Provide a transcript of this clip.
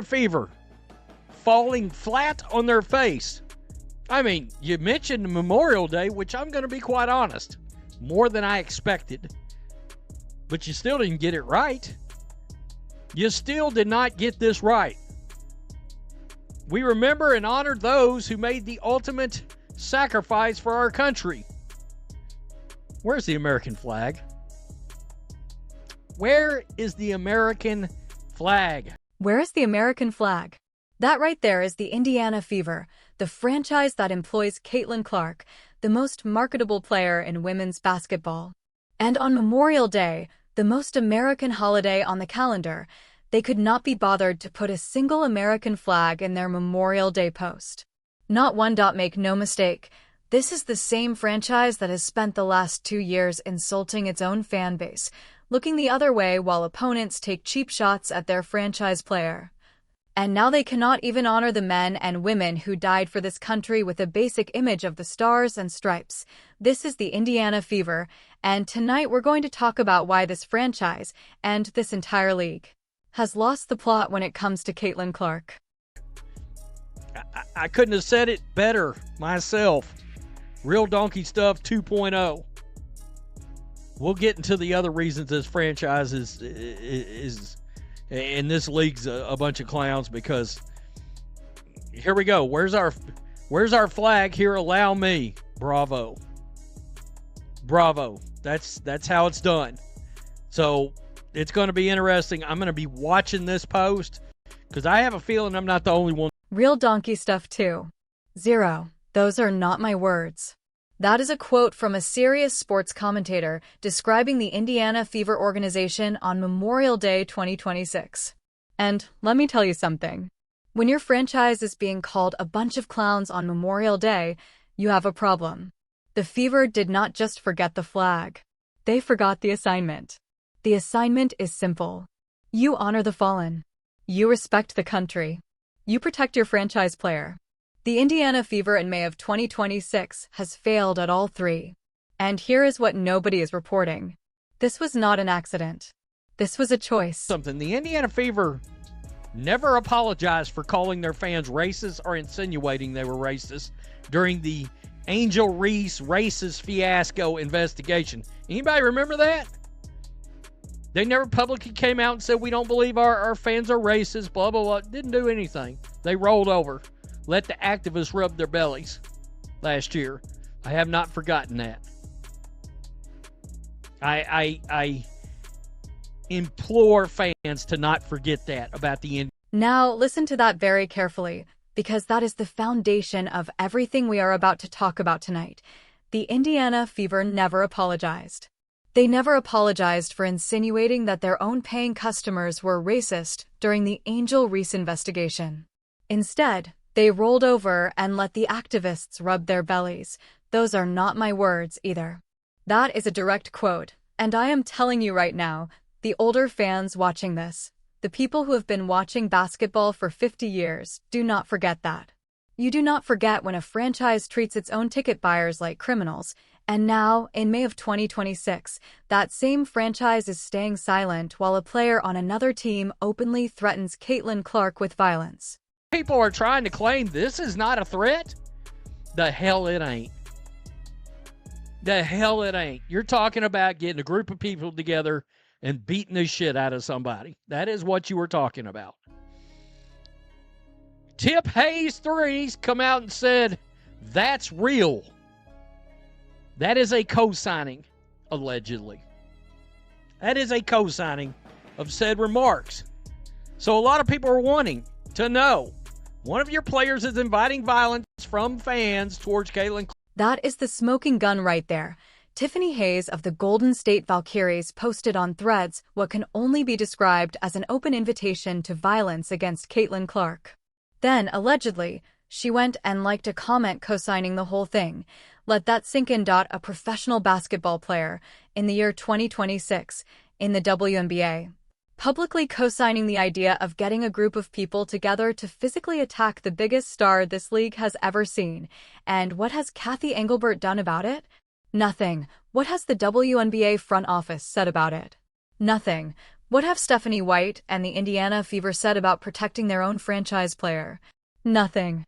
fever falling flat on their face. I mean, you mentioned Memorial Day, which I'm going to be quite honest, more than I expected. But you still didn't get it right. You still did not get this right. We remember and honor those who made the ultimate sacrifice for our country. Where's the American flag? Where is the American flag? Where is the American flag? That right there is the Indiana Fever, the franchise that employs Caitlin Clark, the most marketable player in women's basketball. And on Memorial Day, the most American holiday on the calendar, they could not be bothered to put a single American flag in their Memorial Day post. Not one. Make no mistake, this is the same franchise that has spent the last 2 years insulting its own fan base, looking the other way while opponents take cheap shots at their franchise player. And now they cannot even honor the men and women who died for this country with a basic image of the stars and stripes. This is the Indiana Fever, and tonight we're going to talk about why this franchise, and this entire league, has lost the plot when it comes to Caitlin Clark. I couldn't have said it better myself. Real donkey stuff 2.0. We'll get into the other reasons this franchise is and this league's a bunch of clowns, because here we go. Where's our flag here? Allow me. Bravo. That's how it's done. So it's going to be interesting. I'm going to be watching this post because I have a feeling I'm not the only one. Real donkey stuff too. 0. Those are not my words. That is a quote from a serious sports commentator describing the Indiana Fever organization on Memorial Day 2026. And let me tell you something. When your franchise is being called a bunch of clowns on Memorial Day, you have a problem. The Fever did not just forget the flag. They forgot the assignment. The assignment is simple. You honor the fallen. You respect the country. You protect your franchise player. The Indiana Fever in May of 2026 has failed at all three. And here is what nobody is reporting. This was not an accident. This was a choice. The Indiana Fever never apologized for calling their fans racist or insinuating they were racist during the Angel Reese racist fiasco investigation. Anybody remember that? They never publicly came out and said, we don't believe our fans are racist, blah, blah, blah. Didn't do anything. They rolled over. Let the activists rub their bellies last year. I have not forgotten that. I implore fans to not forget that about the end. Now, listen to that very carefully, because that is the foundation of everything we are about to talk about tonight. The Indiana Fever never apologized. They never apologized for insinuating that their own paying customers were racist during the Angel Reese investigation. Instead, they rolled over and let the activists rub their bellies. Those are not my words either. That is a direct quote, and I am telling you right now, the older fans watching this, the people who have been watching basketball for 50 years, do not forget that. You do not forget when a franchise treats its own ticket buyers like criminals, and now, in May of 2026, that same franchise is staying silent while a player on another team openly threatens Caitlin Clark with violence. People are trying to claim this is not a threat. The hell it ain't. The hell it ain't. You're talking about getting a group of people together and beating the shit out of somebody. That is what you were talking about. Tip Hayes 3's come out and said, that's real. That is a co-signing, allegedly. That is a co-signing of said remarks. So a lot of people are wanting to know, one of your players is inviting violence from fans towards Caitlin. That is the smoking gun right there. Tiffany Hayes of the Golden State Valkyries posted on Threads what can only be described as an open invitation to violence against Caitlin Clark. Then, allegedly, she went and liked a comment co-signing the whole thing. Let that sink in. A professional basketball player in the year 2026 in the WNBA. Publicly co-signing the idea of getting a group of people together to physically attack the biggest star this league has ever seen. And what has Cathy Engelbert done about it? Nothing. What has the WNBA front office said about it? Nothing. What have Stephanie White and the Indiana Fever said about protecting their own franchise player? Nothing.